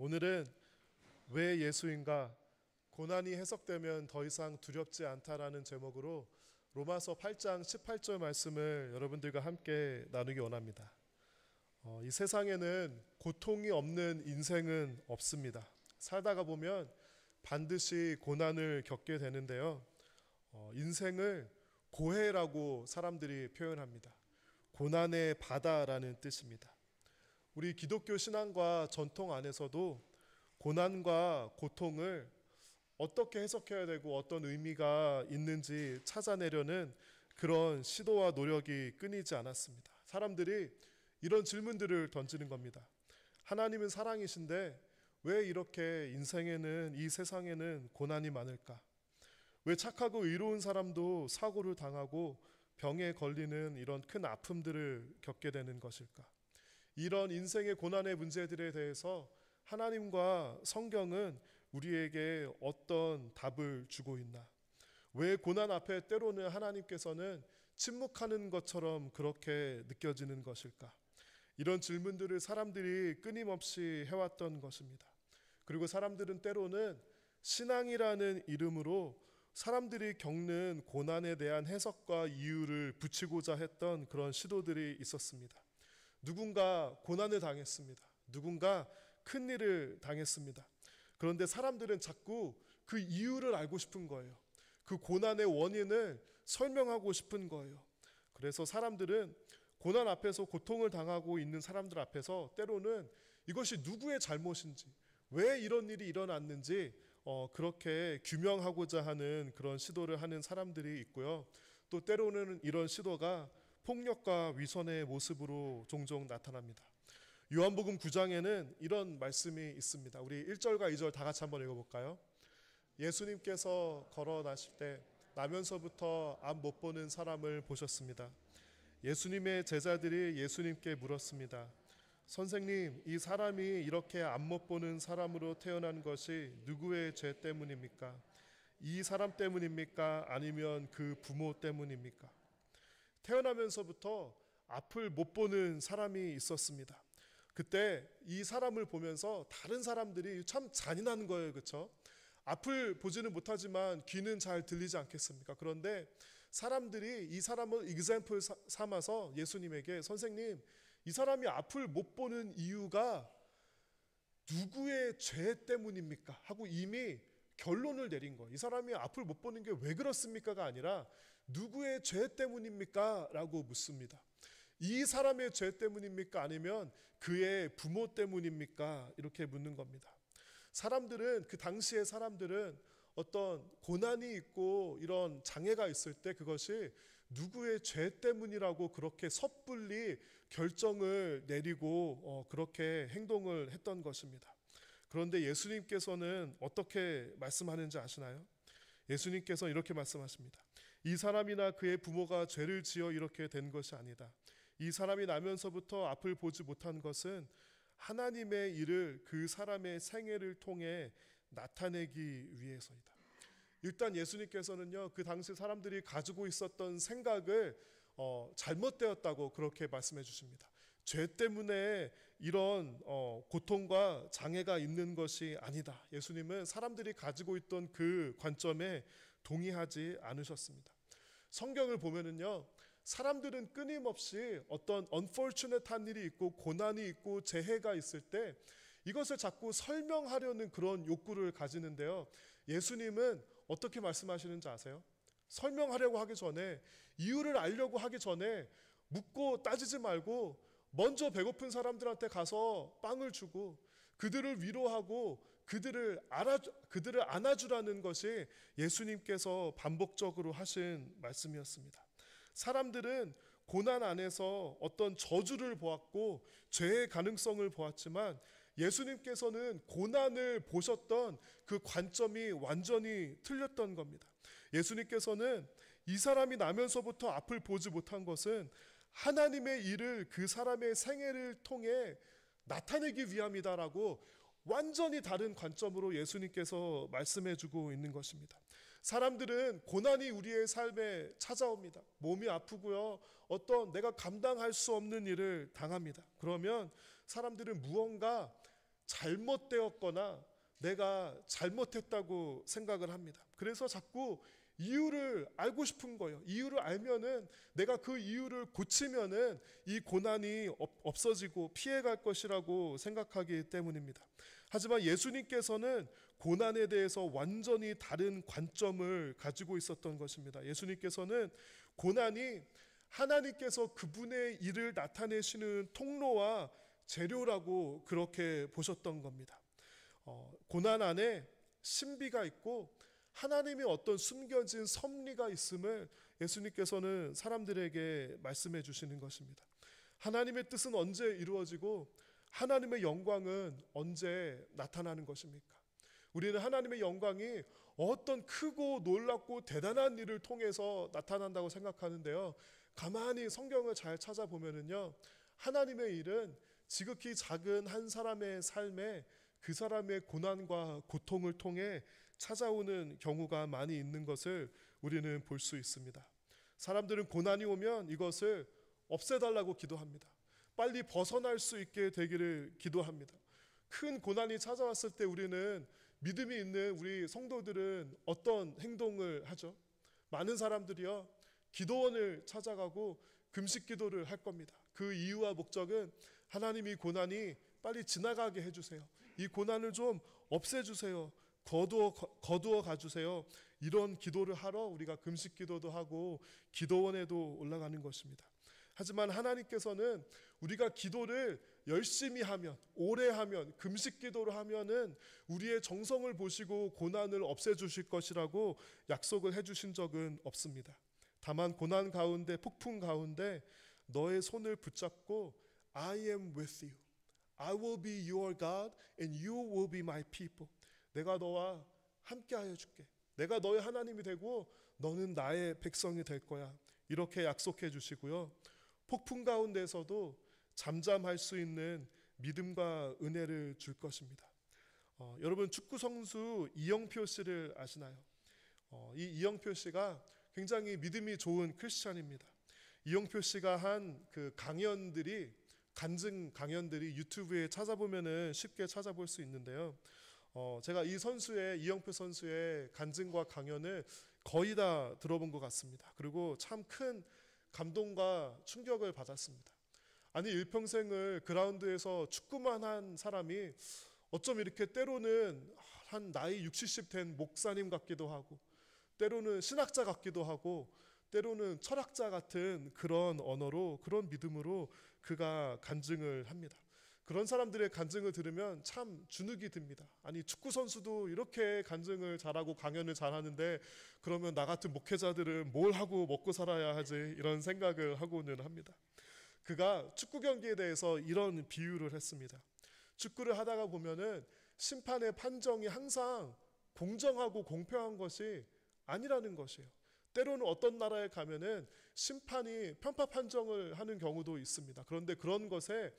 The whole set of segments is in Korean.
오늘은 왜 예수인가? 고난이 해석되면 더 이상 두렵지 않다라는 제목으로 로마서 8장 18절 말씀을 여러분들과 함께 나누기 원합니다. 이 세상에는 고통이 없는 인생은 없습니다. 살다가 보면 반드시 고난을 겪게 되는데요. 인생을 고해라고 사람들이 표현합니다. 고난의 바다라는 뜻입니다. 우리 기독교 신앙과 전통 안에서도 고난과 고통을 어떻게 해석해야 되고 어떤 의미가 있는지 찾아내려는 그런 시도와 노력이 끊이지 않았습니다. 사람들이 이런 질문들을 던지는 겁니다. 하나님은 사랑이신데 왜 이렇게 인생에는, 이 세상에는 고난이 많을까? 왜 착하고 의로운 사람도 사고를 당하고 병에 걸리는 이런 큰 아픔들을 겪게 되는 것일까? 이런 인생의 고난의 문제들에 대해서 하나님과 성경은 우리에게 어떤 답을 주고 있나? 왜 고난 앞에 때로는 하나님께서는 침묵하는 것처럼 그렇게 느껴지는 것일까? 이런 질문들을 사람들이 끊임없이 해왔던 것입니다. 그리고 사람들은 때로는 신앙이라는 이름으로 사람들이 겪는 고난에 대한 해석과 이유를 붙이고자 했던 그런 시도들이 있었습니다. 누군가 고난을 당했습니다. 누군가 큰 일을 당했습니다. 그런데 사람들은 자꾸 그 이유를 알고 싶은 거예요. 그 고난의 원인을 설명하고 싶은 거예요. 그래서 사람들은 고난 앞에서 고통을 당하고 있는 사람들 앞에서 때로는 이것이 누구의 잘못인지, 왜 이런 일이 일어났는지 그렇게 규명하고자 하는 그런 시도를 하는 사람들이 있고요. 또 때로는 이런 시도가 폭력과 위선의 모습으로 종종 나타납니다. 요한복음 9장에는 이런 말씀이 있습니다. 우리 1절과 2절 다 같이 한번 읽어볼까요? 예수님께서 걸어 나실 때 나면서부터 앞 못 보는 사람을 보셨습니다. 예수님의 제자들이 예수님께 물었습니다. 선생님, 이 사람이 이렇게 앞 못 보는 사람으로 태어난 것이 누구의 죄 때문입니까? 이 사람 때문입니까? 아니면 그 부모 때문입니까? 태어나면서부터 앞을 못 보는 사람이 있었습니다. 그때 이 사람을 보면서 다른 사람들이 참 잔인한 거예요. 그렇죠? 앞을 보지는 못하지만 귀는 잘 들리지 않겠습니까? 그런데 사람들이 이 사람을 example 삼아서 예수님에게 선생님, 이 사람이 앞을 못 보는 이유가 누구의 죄 때문입니까? 하고 이미 결론을 내린 거예요. 이 사람이 앞을 못 보는 게 왜 그렇습니까가 아니라 누구의 죄 때문입니까? 라고 묻습니다. 이 사람의 죄 때문입니까? 아니면 그의 부모 때문입니까? 이렇게 묻는 겁니다. 사람들은, 그 당시의 사람들은 어떤 고난이 있고 이런 장애가 있을 때 그것이 누구의 죄 때문이라고 그렇게 섣불리 결정을 내리고 그렇게 행동을 했던 것입니다. 그런데 예수님께서는 어떻게 말씀하는지 아시나요? 예수님께서 이렇게 말씀하십니다. 이 사람이나 그의 부모가 죄를 지어 이렇게 된 것이 아니다. 이 사람이 나면서부터 앞을 보지 못한 것은 하나님의 일을 그 사람의 생애를 통해 나타내기 위해서이다. 일단 예수님께서는요, 그 당시 사람들이 가지고 있었던 생각을 잘못되었다고 그렇게 말씀해 주십니다. 죄 때문에 이런 고통과 장애가 있는 것이 아니다. 예수님은 사람들이 가지고 있던 그 관점에 동의하지 않으셨습니다. 성경을 보면은요, 사람들은 끊임없이 어떤 unfortunate한 일이 있고 고난이 있고 재해가 있을 때 이것을 자꾸 설명하려는 그런 욕구를 가지는데요. 예수님은 어떻게 말씀하시는지 아세요? 설명하려고 하기 전에, 이유를 알려고 하기 전에 묻고 따지지 말고 먼저 배고픈 사람들한테 가서 빵을 주고 그들을 위로하고 그들을 안아주라는 것이 예수님께서 반복적으로 하신 말씀이었습니다. 사람들은 고난 안에서 어떤 저주를 보았고 죄의 가능성을 보았지만 예수님께서는 고난을 보셨던 그 관점이 완전히 틀렸던 겁니다. 예수님께서는 이 사람이 나면서부터 앞을 보지 못한 것은 하나님의 일을 그 사람의 생애를 통해 나타내기 위함이다라고 완전히 다른 관점으로 예수님께서 말씀해 주고 있는 것입니다. 사람들은 고난이 우리의 삶에 찾아옵니다. 몸이 아프고요. 어떤 내가 감당할 수 없는 일을 당합니다. 그러면 사람들은 무언가 잘못되었거나 내가 잘못했다고 생각을 합니다. 그래서 자꾸 이유를 알고 싶은 거예요. 이유를 알면은 내가 그 이유를 고치면은 이 고난이 없어지고 피해갈 것이라고 생각하기 때문입니다. 하지만 예수님께서는 고난에 대해서 완전히 다른 관점을 가지고 있었던 것입니다. 예수님께서는 고난이 하나님께서 그분의 일을 나타내시는 통로와 재료라고 그렇게 보셨던 겁니다. 고난 안에 신비가 있고 하나님의 어떤 숨겨진 섭리가 있음을 예수님께서는 사람들에게 말씀해 주시는 것입니다. 하나님의 뜻은 언제 이루어지고 하나님의 영광은 언제 나타나는 것입니까? 우리는 하나님의 영광이 어떤 크고 놀랍고 대단한 일을 통해서 나타난다고 생각하는데요, 가만히 성경을 잘 찾아보면은요, 하나님의 일은 지극히 작은 한 사람의 삶에 그 사람의 고난과 고통을 통해 찾아오는 경우가 많이 있는 것을 우리는 볼 수 있습니다. 사람들은 고난이 오면 이것을 없애달라고 기도합니다. 빨리 벗어날 수 있게 되기를 기도합니다. 큰 고난이 찾아왔을 때 우리는, 믿음이 있는 우리 성도들은 어떤 행동을 하죠? 많은 사람들이요, 기도원을 찾아가고 금식 기도를 할 겁니다. 그 이유와 목적은 하나님이 고난이 빨리 지나가게 해주세요. 이 고난을 좀 없애주세요. 거두어 가주세요. 이런 기도를 하러 우리가 금식 기도도 하고 기도원에도 올라가는 것입니다. 하지만 하나님께서는 우리가 기도를 열심히 하면, 오래 하면, 금식 기도를 하면은 우리의 정성을 보시고 고난을 없애주실 것이라고 약속을 해주신 적은 없습니다. 다만 고난 가운데, 폭풍 가운데 너의 손을 붙잡고 I am with you. I will be your God and you will be my people. 내가 너와 함께 하여 줄게. 내가 너의 하나님이 되고 너는 나의 백성이 될 거야. 이렇게 약속해 주시고요, 폭풍 가운데서도 잠잠할 수 있는 믿음과 은혜를 줄 것입니다. 여러분, 축구 선수 이영표 씨를 아시나요? 이 이영표 씨가 굉장히 믿음이 좋은 크리스찬입니다. 이영표 씨가 한 그 강연들이, 간증 강연들이 유튜브에 찾아보면은 쉽게 찾아볼 수 있는데요, 제가 이영표 선수의 간증과 강연을 거의 다 들어본 것 같습니다. 그리고 참 큰 감동과 충격을 받았습니다. 아니, 일평생을 그라운드에서 축구만 한 사람이 어쩜 이렇게 때로는 한 나이 60, 70 된 목사님 같기도 하고, 때로는 신학자 같기도 하고, 때로는 철학자 같은 그런 언어로, 그런 믿음으로 그가 간증을 합니다. 그런 사람들의 간증을 들으면 참 주눅이 듭니다. 아니, 축구 선수도 이렇게 간증을 잘하고 강연을 잘하는데 그러면 나 같은 목회자들은 뭘 하고 먹고 살아야 하지, 이런 생각을 하고는 합니다. 그가 축구 경기에 대해서 이런 비유를 했습니다. 축구를 하다가 보면은 심판의 판정이 항상 공정하고 공평한 것이 아니라는 것이에요. 때로는 어떤 나라에 가면은 심판이 편파 판정을 하는 경우도 있습니다. 그런데 그런 것에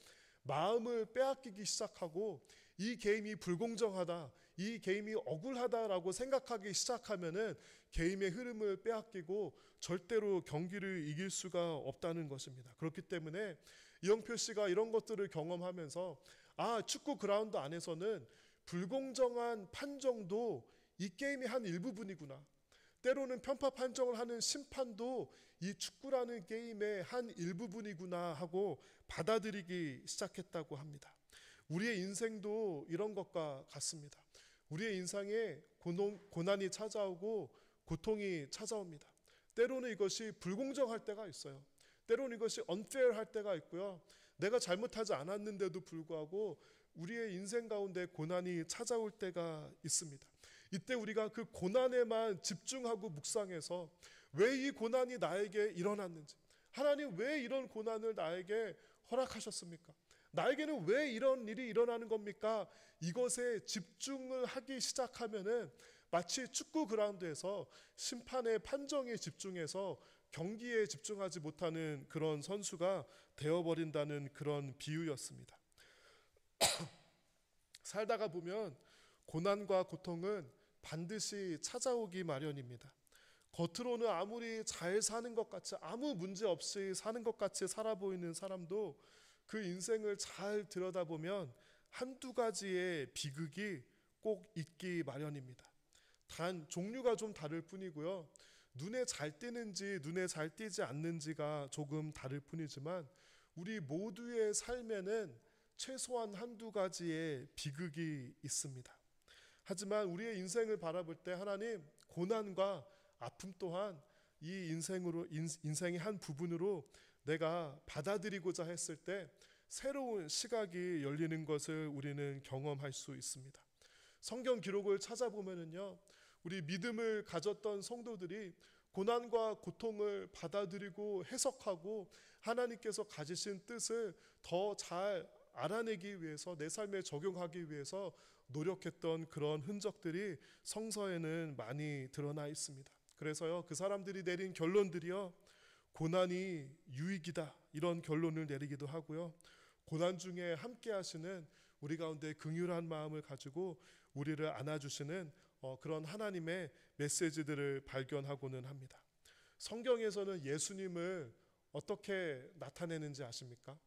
마음을 빼앗기기 시작하고 이 게임이 불공정하다, 이 게임이 억울하다라고 생각하기 시작하면은 게임의 흐름을 빼앗기고 절대로 경기를 이길 수가 없다는 것입니다. 그렇기 때문에 이영표 씨가 이런 것들을 경험하면서, 축구 그라운드 안에서는 불공정한 판정도 이 게임의 한 일부분이구나. 때로는 편파 판정을 하는 심판도 이 축구라는 게임의 한 일부분이구나 하고 받아들이기 시작했다고 합니다. 우리의 인생도 이런 것과 같습니다. 우리의 인생에 고난이 찾아오고 고통이 찾아옵니다. 때로는 이것이 불공정할 때가 있어요. 때로는 이것이 unfair 할 때가 있고요, 내가 잘못하지 않았는데도 불구하고 우리의 인생 가운데 고난이 찾아올 때가 있습니다. 이때 우리가 그 고난에만 집중하고 묵상해서 왜 이 고난이 나에게 일어났는지, 하나님 왜 이런 고난을 나에게 허락하셨습니까? 나에게는 왜 이런 일이 일어나는 겁니까? 이것에 집중을 하기 시작하면은 마치 축구 그라운드에서 심판의 판정에 집중해서 경기에 집중하지 못하는 그런 선수가 되어버린다는 그런 비유였습니다. 살다가 보면 고난과 고통은 반드시 찾아오기 마련입니다. 겉으로는 아무리 잘 사는 것 같이, 아무 문제 없이 사는 것 같이 살아 보이는 사람도 그 인생을 잘 들여다보면 한두 가지의 비극이 꼭 있기 마련입니다. 단 종류가 좀 다를 뿐이고요. 눈에 잘 띄는지 눈에 잘 띄지 않는지가 조금 다를 뿐이지만 우리 모두의 삶에는 최소한 한두 가지의 비극이 있습니다. 하지만 우리의 인생을 바라볼 때 하나님 고난과 아픔 또한 이 인생의 한 부분으로 내가 받아들이고자 했을 때 새로운 시각이 열리는 것을 우리는 경험할 수 있습니다. 성경 기록을 찾아보면은요, 우리 믿음을 가졌던 성도들이 고난과 고통을 받아들이고 해석하고 하나님께서 가지신 뜻을 더 잘 알아내기 위해서 내 삶에 적용하기 위해서 노력했던 그런 흔적들이 성서에는 많이 드러나 있습니다. 그래서요, 그 사람들이 내린 결론들이요, 고난이 유익이다 이런 결론을 내리기도 하고요, 고난 중에 함께 하시는 우리 가운데 긍휼한 마음을 가지고 우리를 안아주시는 그런 하나님의 메시지들을 발견하고는 합니다. 성경에서는 예수님을 어떻게 나타내는지 아십니까?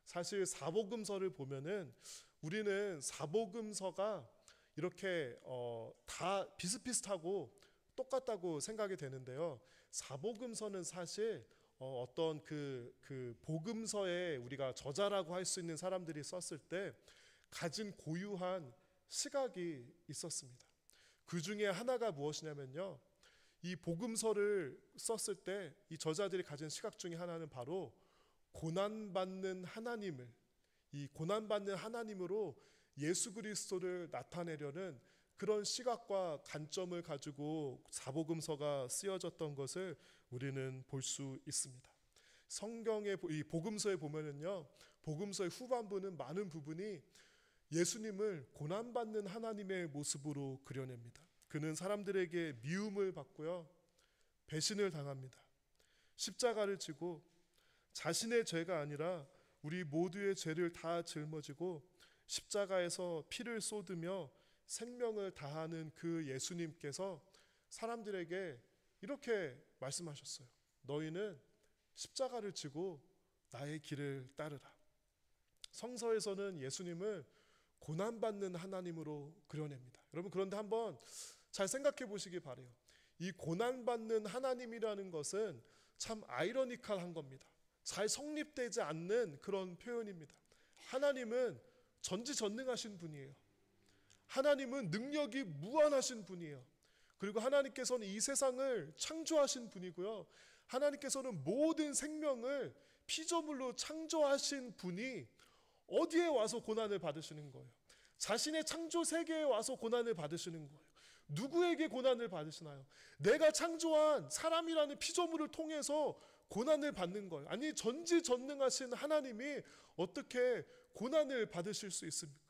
사실 사복음서를 보면은 우리는 사복음서가 이렇게 다 비슷비슷하고 똑같다고 생각이 되는데요. 사복음서는 사실 어떤 그 복음서에 우리가 저자라고 할 수 있는 사람들이 썼을 때 가진 고유한 시각이 있었습니다. 그 중에 하나가 무엇이냐면요, 이 복음서를 썼을 때 이 저자들이 가진 시각 중에 하나는 바로 고난받는 하나님을, 이 고난받는 하나님으로 예수 그리스도를 나타내려는 그런 시각과 관점을 가지고 사복음서가 쓰여졌던 것을 우리는 볼 수 있습니다. 성경의 이 복음서에 보면은요, 복음서의 후반부는 많은 부분이 예수님을 고난받는 하나님의 모습으로 그려냅니다. 그는 사람들에게 미움을 받고요, 배신을 당합니다. 십자가를 지고 자신의 죄가 아니라 우리 모두의 죄를 다 짊어지고 십자가에서 피를 쏟으며 생명을 다하는 그 예수님께서 사람들에게 이렇게 말씀하셨어요. 너희는 십자가를 지고 나의 길을 따르라. 성서에서는 예수님을 고난받는 하나님으로 그려냅니다. 여러분, 그런데 한번 잘 생각해 보시기 바라요. 이 고난받는 하나님이라는 것은 참 아이러니컬한 겁니다. 잘 성립되지 않는 그런 표현입니다. 하나님은 전지전능하신 분이에요. 하나님은 능력이 무한하신 분이에요. 그리고 하나님께서는 이 세상을 창조하신 분이고요, 하나님께서는 모든 생명을 피조물로 창조하신 분이 어디에 와서 고난을 받으시는 거예요? 자신의 창조 세계에 와서 고난을 받으시는 거예요. 누구에게 고난을 받으시나요? 내가 창조한 사람이라는 피조물을 통해서 고난을 받는 거예요. 아니, 전지전능하신 하나님이 어떻게 고난을 받으실 수 있습니까?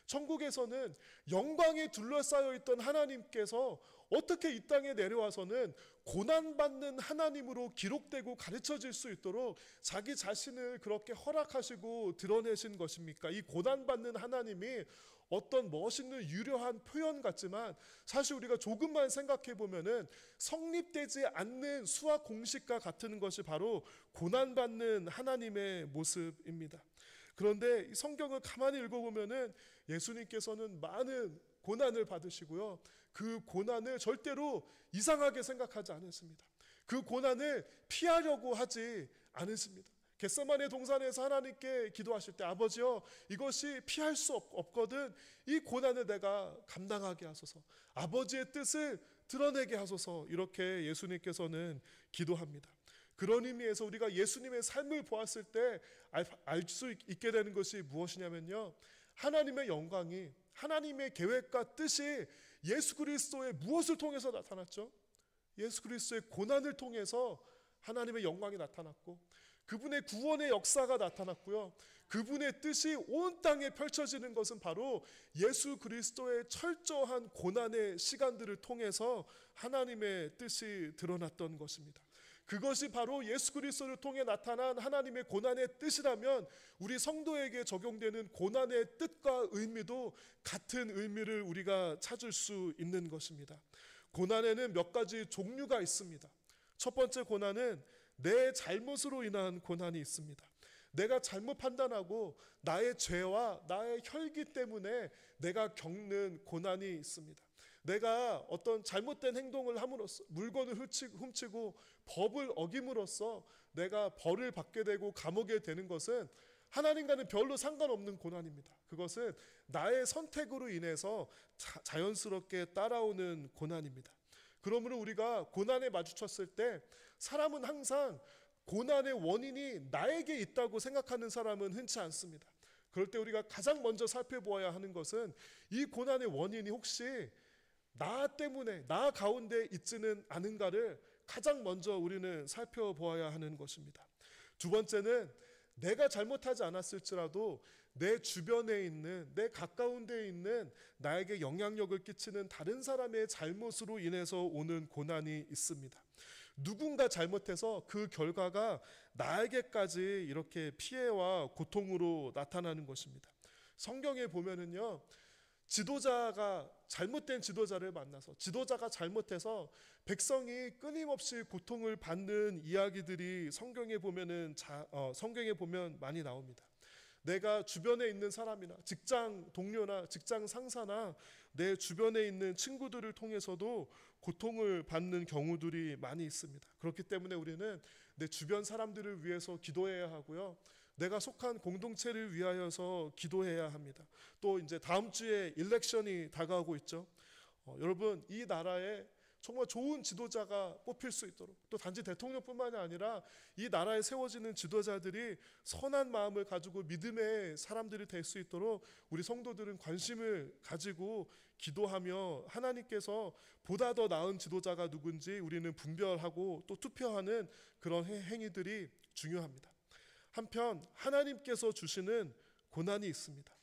천국에서는 영광에 둘러싸여 있던 하나님께서 어떻게 이 땅에 내려와서는 고난받는 하나님으로 기록되고 가르쳐질 수 있도록 자기 자신을 그렇게 허락하시고 드러내신 것입니까? 이 고난받는 하나님이 어떤 멋있는 유려한 표현 같지만 사실 우리가 조금만 생각해 보면은 성립되지 않는 수학 공식과 같은 것이 바로 고난받는 하나님의 모습입니다. 그런데 이 성경을 가만히 읽어보면은 예수님께서는 많은 고난을 받으시고요, 그 고난을 절대로 이상하게 생각하지 않으십니다. 그 고난을 피하려고 하지 않으십니다. 겟세마네 동산에서 하나님께 기도하실 때, 아버지여, 이것이 피할 수 없거든 이 고난을 내가 감당하게 하소서, 아버지의 뜻을 드러내게 하소서, 이렇게 예수님께서는 기도합니다. 그런 의미에서 우리가 예수님의 삶을 보았을 때 알 수 있게 되는 것이 무엇이냐면요, 하나님의 영광이, 하나님의 계획과 뜻이 예수 그리스도의 무엇을 통해서 나타났죠? 예수 그리스도의 고난을 통해서 하나님의 영광이 나타났고, 그분의 구원의 역사가 나타났고요, 그분의 뜻이 온 땅에 펼쳐지는 것은 바로 예수 그리스도의 철저한 고난의 시간들을 통해서 하나님의 뜻이 드러났던 것입니다. 그것이 바로 예수 그리스도를 통해 나타난 하나님의 고난의 뜻이라면 우리 성도에게 적용되는 고난의 뜻과 의미도 같은 의미를 우리가 찾을 수 있는 것입니다. 고난에는 몇 가지 종류가 있습니다. 첫 번째 고난은 내 잘못으로 인한 고난이 있습니다. 내가 잘못 판단하고 나의 죄와 나의 혈기 때문에 내가 겪는 고난이 있습니다. 내가 어떤 잘못된 행동을 함으로써, 물건을 훔치고 법을 어김으로써 내가 벌을 받게 되고 감옥에 되는 것은 하나님과는 별로 상관없는 고난입니다. 그것은 나의 선택으로 인해서 자연스럽게 따라오는 고난입니다. 그러므로 우리가 고난에 마주쳤을 때 사람은 항상 고난의 원인이 나에게 있다고 생각하는 사람은 흔치 않습니다. 그럴 때 우리가 가장 먼저 살펴보아야 하는 것은 이 고난의 원인이 혹시 나 때문에 나 가운데 있지는 않은가를 가장 먼저 우리는 살펴보아야 하는 것입니다. 두 번째는 내가 잘못하지 않았을지라도 내 주변에 있는, 내 가까운 데에 있는 나에게 영향력을 끼치는 다른 사람의 잘못으로 인해서 오는 고난이 있습니다. 누군가 잘못해서 그 결과가 나에게까지 이렇게 피해와 고통으로 나타나는 것입니다. 성경에 보면은요, 지도자가 잘못된 지도자를 만나서 지도자가 잘못해서 백성이 끊임없이 고통을 받는 이야기들이 성경에 보면 많이 나옵니다. 내가 주변에 있는 사람이나 직장 동료나 직장 상사나 내 주변에 있는 친구들을 통해서도 고통을 받는 경우들이 많이 있습니다. 그렇기 때문에 우리는 내 주변 사람들을 위해서 기도해야 하고요. 내가 속한 공동체를 위하여서 기도해야 합니다. 또 이제 다음 주에 일렉션이 다가오고 있죠. 여러분, 이 나라에 정말 좋은 지도자가 뽑힐 수 있도록, 또 단지 대통령뿐만이 아니라 이 나라에 세워지는 지도자들이 선한 마음을 가지고 믿음의 사람들이 될 수 있도록 우리 성도들은 관심을 가지고 기도하며 하나님께서 보다 더 나은 지도자가 누군지 우리는 분별하고 또 투표하는 그런 행위들이 중요합니다. 한편 하나님께서 주시는 고난이 있습니다.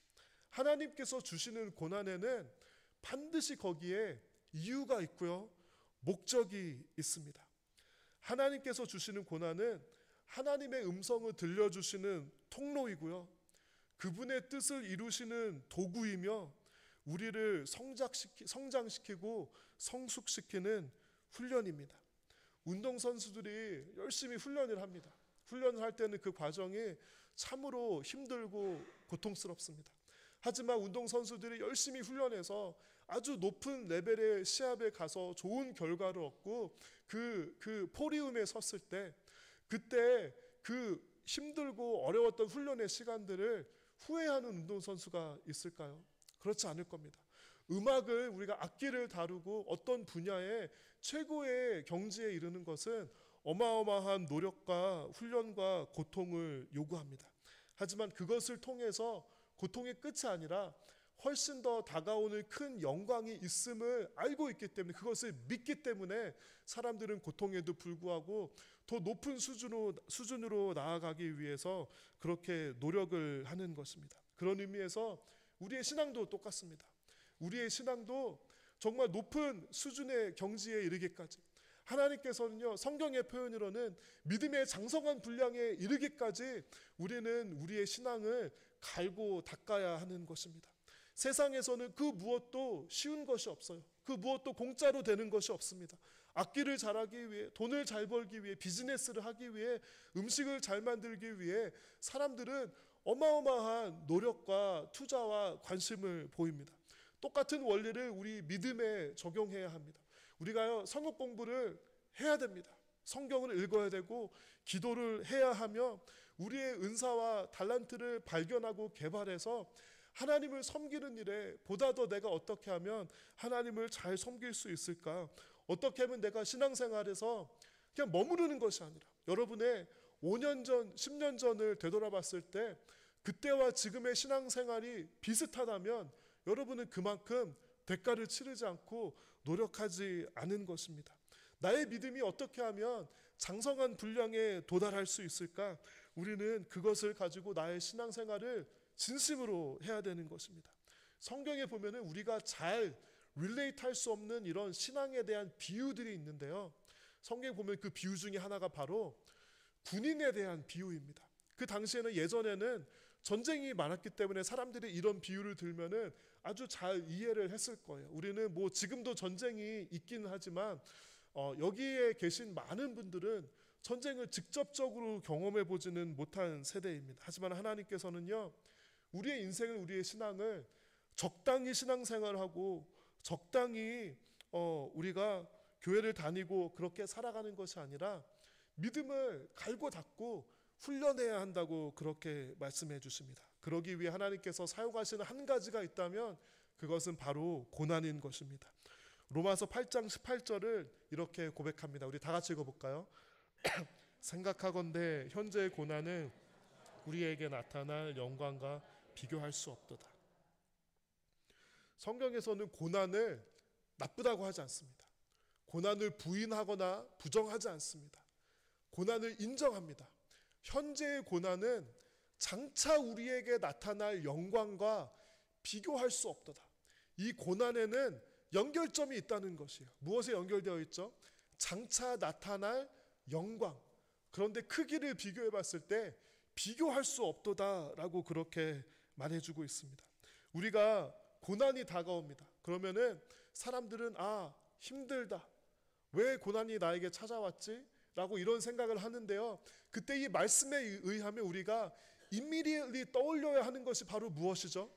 하나님께서 주시는 고난에는 반드시 거기에 이유가 있고요, 목적이 있습니다. 하나님께서 주시는 고난은 하나님의 음성을 들려주시는 통로이고요, 그분의 뜻을 이루시는 도구이며 우리를 성장시키고 성숙시키는 훈련입니다. 운동선수들이 열심히 훈련을 합니다. 훈련을 할 때는 그 과정이 참으로 힘들고 고통스럽습니다. 하지만 운동선수들이 열심히 훈련해서 아주 높은 레벨의 시합에 가서 좋은 결과를 얻고 그 포디움에 섰을 때, 그때 그 힘들고 어려웠던 훈련의 시간들을 후회하는 운동선수가 있을까요? 그렇지 않을 겁니다. 음악을, 우리가 악기를 다루고 어떤 분야에 최고의 경지에 이르는 것은 어마어마한 노력과 훈련과 고통을 요구합니다. 하지만 그것을 통해서 고통의 끝이 아니라 훨씬 더 다가오는 큰 영광이 있음을 알고 있기 때문에, 그것을 믿기 때문에 사람들은 고통에도 불구하고 더 높은 수준으로 나아가기 위해서 그렇게 노력을 하는 것입니다. 그런 의미에서 우리의 신앙도 똑같습니다. 우리의 신앙도 정말 높은 수준의 경지에 이르기까지, 하나님께서는요, 성경의 표현으로는 믿음의 장성한 분량에 이르기까지 우리는 우리의 신앙을 갈고 닦아야 하는 것입니다. 세상에서는 그 무엇도 쉬운 것이 없어요. 그 무엇도 공짜로 되는 것이 없습니다. 악기를 잘하기 위해, 돈을 잘 벌기 위해, 비즈니스를 하기 위해, 음식을 잘 만들기 위해 사람들은 어마어마한 노력과 투자와 관심을 보입니다. 똑같은 원리를 우리 믿음에 적용해야 합니다. 우리가요, 성경 공부를 해야 됩니다. 성경을 읽어야 되고 기도를 해야 하며 우리의 은사와 달란트를 발견하고 개발해서 하나님을 섬기는 일에 보다 더 내가 어떻게 하면 하나님을 잘 섬길 수 있을까, 어떻게 하면 내가 신앙생활에서 그냥 머무르는 것이 아니라 여러분의 5년 전, 10년 전을 되돌아봤을 때 그때와 지금의 신앙생활이 비슷하다면 여러분은 그만큼 대가를 치르지 않고 노력하지 않은 것입니다. 나의 믿음이 어떻게 하면 장성한 분량에 도달할 수 있을까? 우리는 그것을 가지고 나의 신앙생활을 진심으로 해야 되는 것입니다. 성경에 보면은 우리가 잘 릴레이트 할 수 없는 이런 신앙에 대한 비유들이 있는데요, 성경에 보면 그 비유 중에 하나가 바로 군인에 대한 비유입니다. 그 당시에는, 예전에는 전쟁이 많았기 때문에 사람들이 이런 비유를 들면은 아주 잘 이해를 했을 거예요. 우리는 뭐 지금도 전쟁이 있긴 하지만 여기에 계신 많은 분들은 전쟁을 직접적으로 경험해 보지는 못한 세대입니다. 하지만 하나님께서는요, 우리의 인생을, 우리의 신앙을 적당히 신앙생활하고 적당히 우리가 교회를 다니고 그렇게 살아가는 것이 아니라 믿음을 갈고 닦고 훈련해야 한다고 그렇게 말씀해 주십니다. 그러기 위해 하나님께서 사용하시는 한 가지가 있다면 그것은 바로 고난인 것입니다. 로마서 8장 18절을 이렇게 고백합니다. 우리 다 같이 읽어볼까요? 생각하건대 현재의 고난은 우리에게 나타날 영광과 비교할 수 없도다. 성경에서는 고난을 나쁘다고 하지 않습니다. 고난을 부인하거나 부정하지 않습니다. 고난을 인정합니다. 현재의 고난은 장차 우리에게 나타날 영광과 비교할 수 없도다. 이 고난에는 연결점이 있다는 것이에요. 무엇에 연결되어 있죠? 장차 나타날 영광. 그런데 크기를 비교해 봤을 때 비교할 수 없도다라고 그렇게 말해주고 있습니다. 우리가 고난이 다가옵니다. 그러면은 사람들은 힘들다. 왜 고난이 나에게 찾아왔지? 라고 이런 생각을 하는데요. 그때 이 말씀에 의하면 우리가 이미디어리 떠올려야 하는 것이 바로 무엇이죠?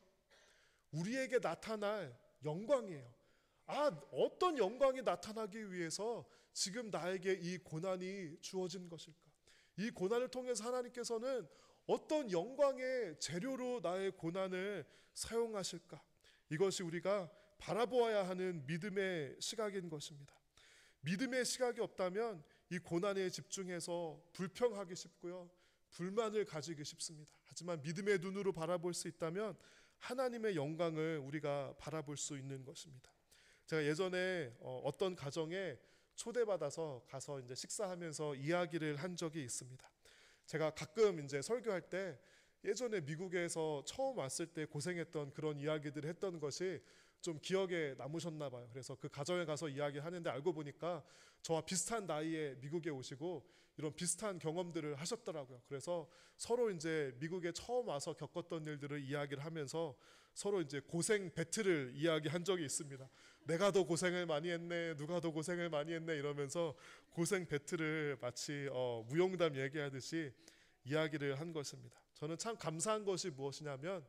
우리에게 나타날 영광이에요. 어떤 영광이 나타나기 위해서 지금 나에게 이 고난이 주어진 것일까? 이 고난을 통해서 하나님께서는 어떤 영광의 재료로 나의 고난을 사용하실까? 이것이 우리가 바라보아야 하는 믿음의 시각인 것입니다. 믿음의 시각이 없다면 이 고난에 집중해서 불평하기 쉽고요, 불만을 가지기 쉽습니다. 하지만 믿음의 눈으로 바라볼 수 있다면 하나님의 영광을 우리가 바라볼 수 있는 것입니다. 제가 예전에 어떤 가정에 초대받아서 가서 이제 식사하면서 이야기를 한 적이 있습니다. 제가 가끔 이제 설교할 때 예전에 미국에서 처음 왔을 때 고생했던 그런 이야기들을 했던 것이 좀 기억에 남으셨나 봐요. 그래서 그 가정에 가서 이야기하는데 알고 보니까 저와 비슷한 나이에 미국에 오시고 이런 비슷한 경험들을 하셨더라고요. 그래서 서로 이제 미국에 처음 와서 겪었던 일들을 이야기를 하면서 서로 이제 고생 배틀을 이야기한 적이 있습니다. 내가 더 고생을 많이 했네, 누가 더 고생을 많이 했네 이러면서 고생 배틀을 마치 무용담 얘기하듯이 이야기를 한 것입니다. 저는 참 감사한 것이 무엇이냐면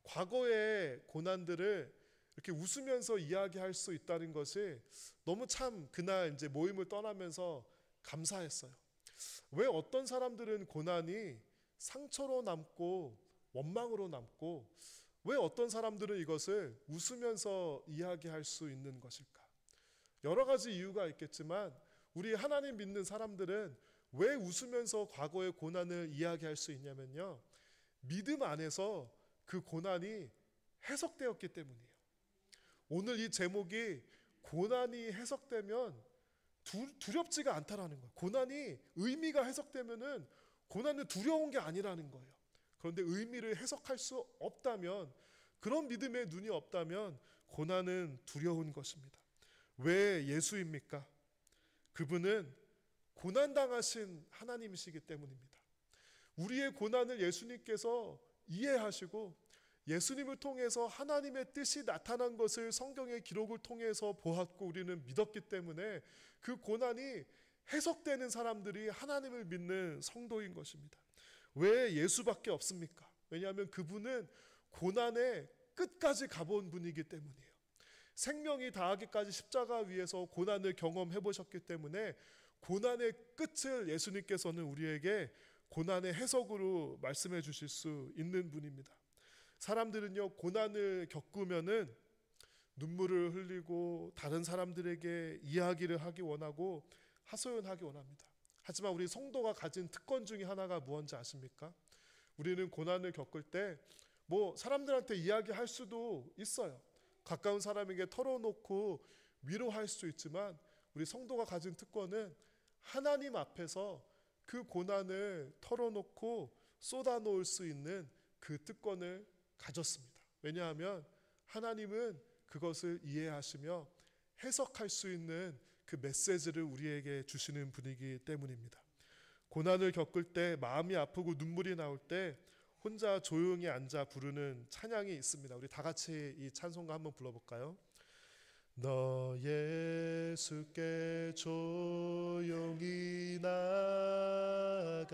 과거의 고난들을 이렇게 웃으면서 이야기할 수 있다는 것이 너무 참 그날 이제 모임을 떠나면서 감사했어요. 왜 어떤 사람들은 고난이 상처로 남고 원망으로 남고 왜 어떤 사람들은 이것을 웃으면서 이야기할 수 있는 것일까? 여러 가지 이유가 있겠지만 우리 하나님 믿는 사람들은 왜 웃으면서 과거의 고난을 이야기할 수 있냐면요, 믿음 안에서 그 고난이 해석되었기 때문이에요. 오늘 이 제목이 고난이 해석되면 두렵지가 않다라는 거예요. 고난이 의미가 해석되면은 고난은 두려운 게 아니라는 거예요. 그런데 의미를 해석할 수 없다면, 그런 믿음의 눈이 없다면 고난은 두려운 것입니다. 왜 예수입니까? 그분은 고난당하신 하나님이시기 때문입니다. 우리의 고난을 예수님께서 이해하시고 예수님을 통해서 하나님의 뜻이 나타난 것을 성경의 기록을 통해서 보았고 우리는 믿었기 때문에 그 고난이 해석되는 사람들이 하나님을 믿는 성도인 것입니다. 왜 예수밖에 없습니까? 왜냐하면 그분은 고난의 끝까지 가본 분이기 때문이에요. 생명이 다하기까지 십자가 위에서 고난을 경험해 보셨기 때문에 고난의 끝을 예수님께서는 우리에게 고난의 해석으로 말씀해 주실 수 있는 분입니다. 사람들은요, 고난을 겪으면은 눈물을 흘리고 다른 사람들에게 이야기를 하기 원하고 하소연하기 원합니다. 하지만 우리 성도가 가진 특권 중에 하나가 무엇인지 아십니까? 우리는 고난을 겪을 때 사람들한테 이야기할 수도 있어요. 가까운 사람에게 털어놓고 위로할 수 있지만 우리 성도가 가진 특권은 하나님 앞에서 그 고난을 털어놓고 쏟아놓을 수 있는 그 특권을 가졌습니다. 왜냐하면 하나님은 그것을 이해하시며 해석할 수 있는 그 메시지를 우리에게 주시는 분이기 때문입니다. 고난을 겪을 때, 마음이 아프고 눈물이 나올 때 혼자 조용히 앉아 부르는 찬양이 있습니다. 우리 다 같이 이 찬송가 한번 불러볼까요? 너 예수께 조용히 나가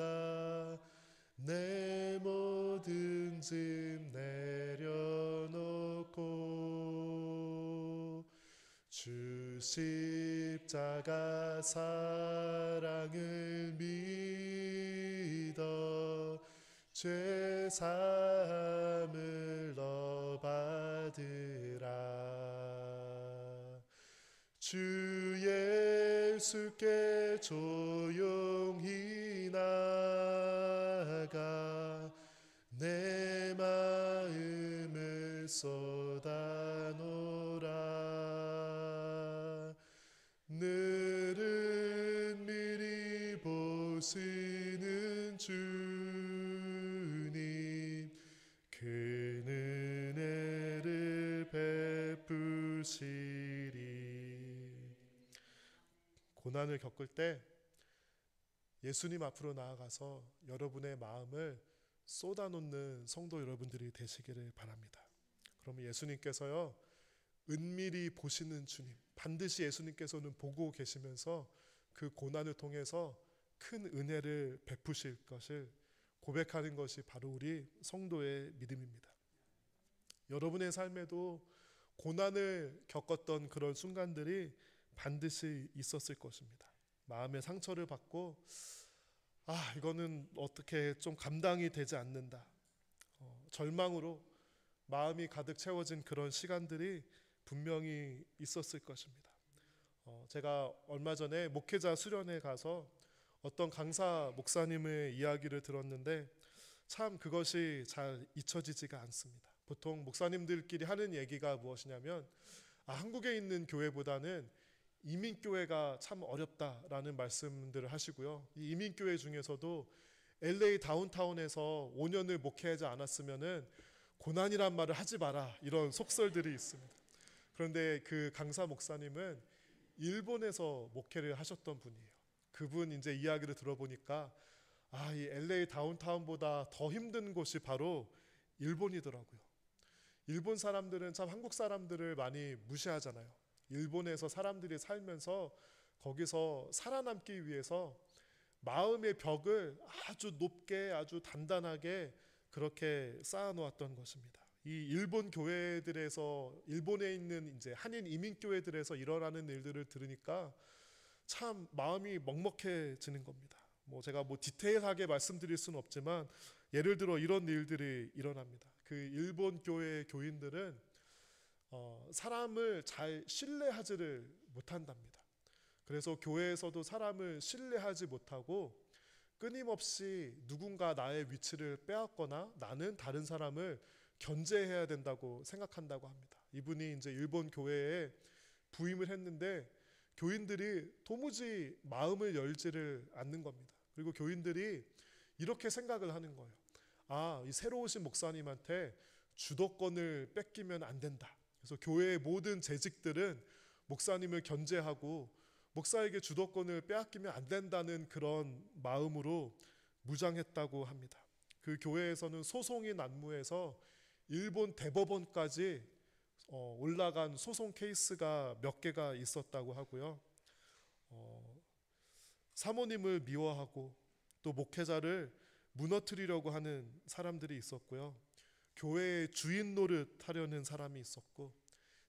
내 모든 짐 내려놓고 주 십자가 사랑을 믿어 죄 사함을 너 받으라. 주 예수께 조용히 나가 내 마음을 쏟아놓으라. 늘은 미리 보시는 주님 큰 은혜를 베푸시리. 고난을 겪을 때 예수님 앞으로 나아가서 여러분의 마음을 쏟아놓는 성도 여러분들이 되시기를 바랍니다. 그러면 예수님께서요, 은밀히 보시는 주님, 반드시 예수님께서는 보고 계시면서 그 고난을 통해서 큰 은혜를 베푸실 것을 고백하는 것이 바로 우리 성도의 믿음입니다. 여러분의 삶에도 고난을 겪었던 그런 순간들이 반드시 있었을 것입니다. 마음의 상처를 받고 이거는 어떻게 좀 감당이 되지 않는다, 절망으로 마음이 가득 채워진 그런 시간들이 분명히 있었을 것입니다. 제가 얼마 전에 목회자 수련회 가서 어떤 강사 목사님의 이야기를 들었는데 참 그것이 잘 잊혀지지가 않습니다. 보통 목사님들끼리 하는 얘기가 무엇이냐면 한국에 있는 교회보다는 이민교회가 참 어렵다라는 말씀들을 하시고요. 이 이민교회 중에서도 LA 다운타운에서 5년을 목회하지 않았으면은 고난이란 말을 하지 마라, 이런 속설들이 있습니다. 그런데 그 강사 목사님은 일본에서 목회를 하셨던 분이에요. 그분 이제 이야기를 들어보니까 이 LA 다운타운보다 더 힘든 곳이 바로 일본이더라고요. 일본 사람들은 참 한국 사람들을 많이 무시하잖아요. 일본에서 사람들이 살면서 거기서 살아남기 위해서 마음의 벽을 아주 높게, 아주 단단하게 그렇게 쌓아놓았던 것입니다. 이 일본 교회들에서, 일본에 있는 이제 한인 이민 교회들에서 일어나는 일들을 들으니까 참 마음이 먹먹해지는 겁니다. 제가 디테일하게 말씀드릴 수는 없지만 예를 들어 이런 일들이 일어납니다. 그 일본 교회 교인들은 사람을 잘 신뢰하지를 못한답니다. 그래서 교회에서도 사람을 신뢰하지 못하고 끊임없이 누군가 나의 위치를 빼앗거나 나는 다른 사람을 견제해야 된다고 생각한다고 합니다. 이분이 이제 일본 교회에 부임을 했는데 교인들이 도무지 마음을 열지를 않는 겁니다. 그리고 교인들이 이렇게 생각을 하는 거예요. 이 새로 오신 목사님한테 주도권을 뺏기면 안 된다. 그래서 교회의 모든 재직들은 목사님을 견제하고 목사에게 주도권을 빼앗기면 안 된다는 그런 마음으로 무장했다고 합니다. 그 교회에서는 소송이 난무해서 일본 대법원까지 올라간 소송 케이스가 몇 개가 있었다고 하고요. 사모님을 미워하고 또 목회자를 무너뜨리려고 하는 사람들이 있었고요. 교회의 주인 노릇하려는 사람이 있었고,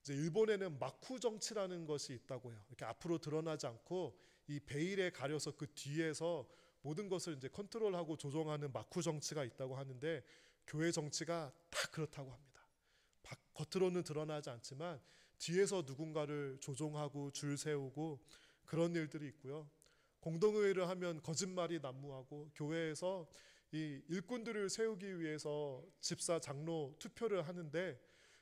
이제 일본에는 마쿠 정치라는 것이 있다고 해요. 이렇게 앞으로 드러나지 않고 이 베일에 가려서 그 뒤에서 모든 것을 이제 컨트롤하고 조종하는 마쿠 정치가 있다고 하는데 교회 정치가 다 그렇다고 합니다. 겉으로는 드러나지 않지만 뒤에서 누군가를 조종하고 줄 세우고 그런 일들이 있고요. 공동의회를 하면 거짓말이 난무하고 교회에서 이 일꾼들을 세우기 위해서 집사 장로 투표를 하는데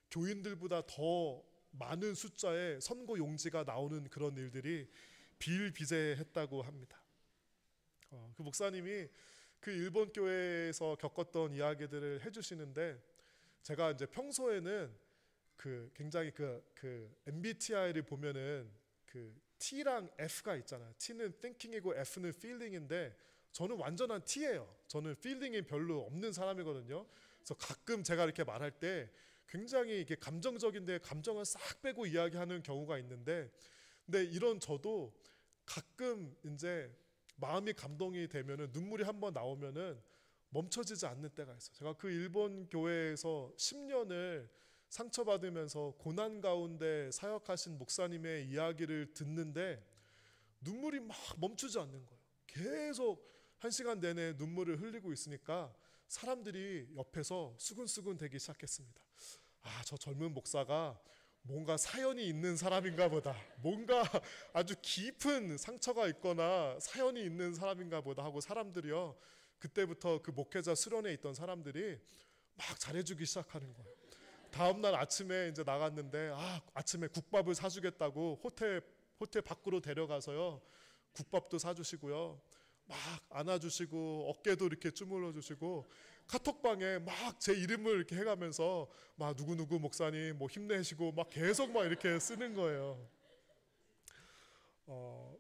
교인들보다 더 많은 숫자의 선거 용지가 나오는 그런 일들이 비일비재했다고 합니다. 그 목사님이 그 일본 교회에서 겪었던 이야기들을 해주시는데 제가 이제 평소에는 굉장히 그 MBTI를 보면은 그 T랑 F가 있잖아요. T는 thinking이고 F는 feeling인데 저는 완전한 T예요. 저는 feeling이 별로 없는 사람이거든요. 그래서 가끔 제가 이렇게 말할 때 굉장히 이게 감정적인데 감정을 싹 빼고 이야기하는 경우가 있는데, 근데 이런 저도 가끔 이제 마음이 감동이 되면은 눈물이 한번 나오면은 멈춰지지 않는 때가 있어요. 제가 그 일본 교회에서 10년을 상처받으면서 고난 가운데 사역하신 목사님의 이야기를 듣는데 눈물이 막 멈추지 않는 거예요. 계속 1시간 내내 눈물을 흘리고 있으니까 사람들이 옆에서 수근수근 되기 시작했습니다. 아, 저 젊은 목사가 뭔가 사연이 있는 사람인가 보다, 뭔가 아주 깊은 상처가 있거나 사연이 있는 사람인가 보다 하고 사람들이요, 그때부터 그 목회자 수련회 있던 사람들이 막 잘해주기 시작하는 거예요. 다음날 아침에 이제 나갔는데 아침에 국밥을 사주겠다고 호텔 밖으로 데려가서요, 국밥도 사주시고요, 막 안아주시고 어깨도 이렇게 주물러 주시고 카톡방에 막 제 이름을 이렇게 해가면서 막 누구누구 목사님 뭐 힘내시고 막 계속 막 이렇게 쓰는 거예요.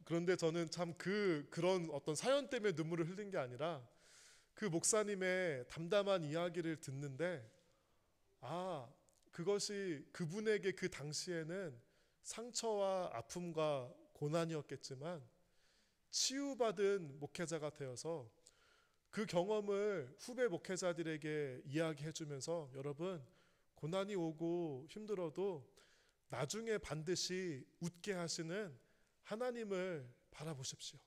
그런데 저는 참 그런 어떤 사연 때문에 눈물을 흘린 게 아니라 그 목사님의 담담한 이야기를 듣는데, 그것이 그분에게 그 당시에는 상처와 아픔과 고난이었겠지만 치유받은 목회자가 되어서 그 경험을 후배 목회자들에게 이야기해 주면서, 여러분, 고난이 오고 힘들어도 나중에 반드시 웃게 하시는 하나님을 바라보십시오.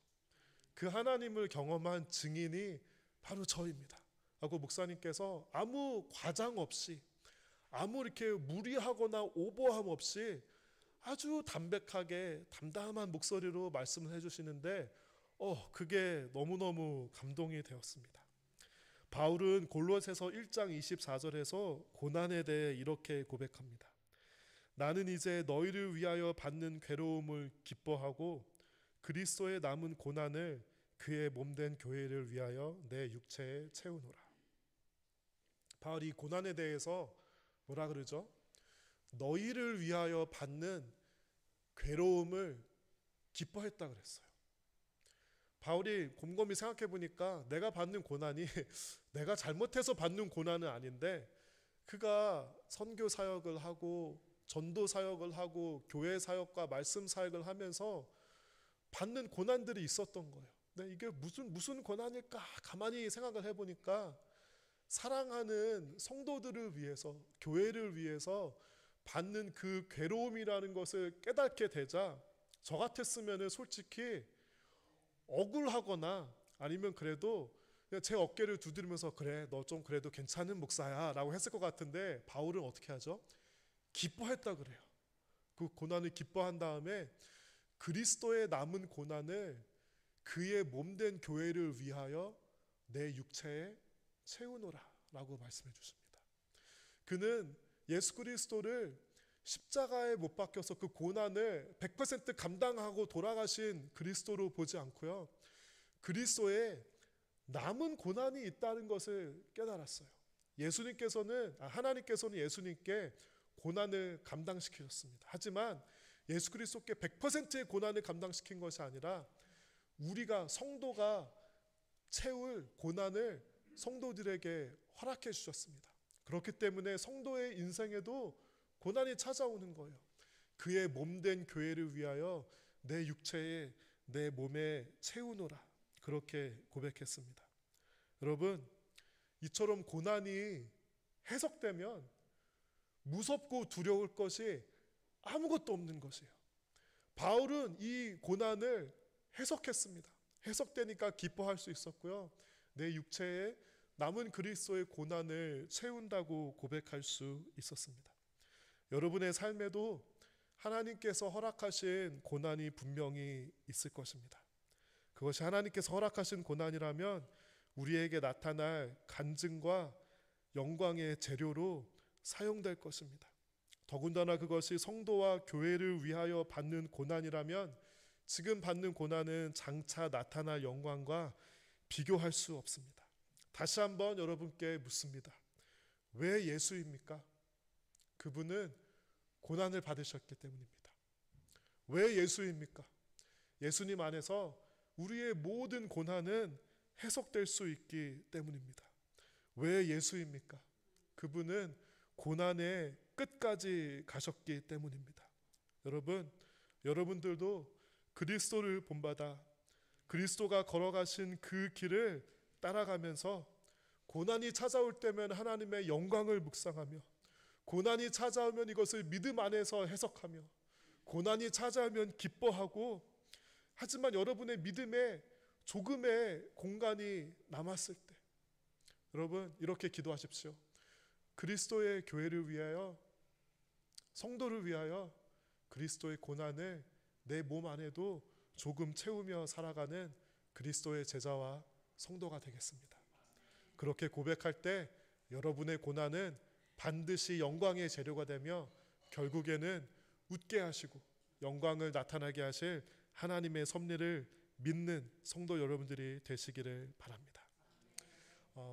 그 하나님을 경험한 증인이 바로 저입니다 하고 목사님께서 아무 과장 없이, 아무 이렇게 무리하거나 오버함 없이 아주 담백하게 담담한 목소리로 말씀을 해주시는데 그게 너무너무 감동이 되었습니다. 바울은 골로새서 1장 24절에서 고난에 대해 이렇게 고백합니다. 나는 이제 너희를 위하여 받는 괴로움을 기뻐하고 그리스도의 남은 고난을 그의 몸된 교회를 위하여 내 육체에 채우노라. 바울이 고난에 대해서 뭐라 그러죠? 너희를 위하여 받는 괴로움을 기뻐했다 그랬어요. 바울이 곰곰이 생각해 보니까 내가 받는 고난이 내가 잘못해서 받는 고난은 아닌데, 그가 선교 사역을 하고 전도 사역을 하고 교회 사역과 말씀 사역을 하면서 받는 고난들이 있었던 거예요. 근데 이게 무슨 고난일까 가만히 생각을 해보니까 사랑하는 성도들을 위해서, 교회를 위해서 받는 그 괴로움이라는 것을 깨닫게 되자 저 같았으면 솔직히 억울하거나 아니면 그래도 그냥 제 어깨를 두드리면서 그래 너 좀 그래도 괜찮은 목사야 라고 했을 것 같은데, 바울은 어떻게 하죠? 기뻐했다 그래요. 그 고난을 기뻐한 다음에 그리스도의 남은 고난을 그의 몸된 교회를 위하여 내 육체에 채우노라 라고 말씀해 주십니다. 그는 예수 그리스도를 십자가에 못 박혀서 그 고난을 100% 감당하고 돌아가신 그리스도로 보지 않고요, 그리스도에 남은 고난이 있다는 것을 깨달았어요. 하나님께서는 예수님께 고난을 감당시키셨습니다. 하지만 예수 그리스도께 100%의 고난을 감당시킨 것이 아니라 우리가 성도가 채울 고난을 성도들에게 허락해 주셨습니다. 그렇기 때문에 성도의 인생에도 고난이 찾아오는 거예요. 그의 몸된 교회를 위하여 내 육체에 내 몸에 채우노라, 그렇게 고백했습니다. 여러분, 이처럼 고난이 해석되면 무섭고 두려울 것이 아무것도 없는 것이에요. 바울은 이 고난을 해석했습니다. 해석되니까 기뻐할 수 있었고요, 내 육체에 남은 그리스도의 고난을 채운다고 고백할 수 있었습니다. 여러분의 삶에도 하나님께서 허락하신 고난이 분명히 있을 것입니다. 그것이 하나님께서 허락하신 고난이라면 우리에게 나타날 간증과 영광의 재료로 사용될 것입니다. 더군다나 그것이 성도와 교회를 위하여 받는 고난이라면 지금 받는 고난은 장차 나타날 영광과 비교할 수 없습니다. 다시 한번 여러분께 묻습니다. 왜 예수입니까? 그분은 고난을 받으셨기 때문입니다. 왜 예수입니까? 예수님 안에서 우리의 모든 고난은 해석될 수 있기 때문입니다. 왜 예수입니까? 그분은 고난의 끝까지 가셨기 때문입니다. 여러분, 여러분들도 그리스도를 본받아 그리스도가 걸어가신 그 길을 따라가면서 고난이 찾아올 때면 하나님의 영광을 묵상하며, 고난이 찾아오면 이것을 믿음 안에서 해석하며, 고난이 찾아오면 기뻐하고, 하지만 여러분의 믿음에 조금의 공간이 남았을 때 여러분 이렇게 기도하십시오. 그리스도의 교회를 위하여, 성도를 위하여 그리스도의 고난을 내 몸 안에도 조금 채우며 살아가는 그리스도의 제자와 성도가 되겠습니다. 그렇게 고백할 때 여러분의 고난은 반드시 영광의 재료가 되며 결국에는 웃게 하시고 영광을 나타나게 하실 하나님의 섭리를 믿는 성도 여러분들이 되시기를 바랍니다.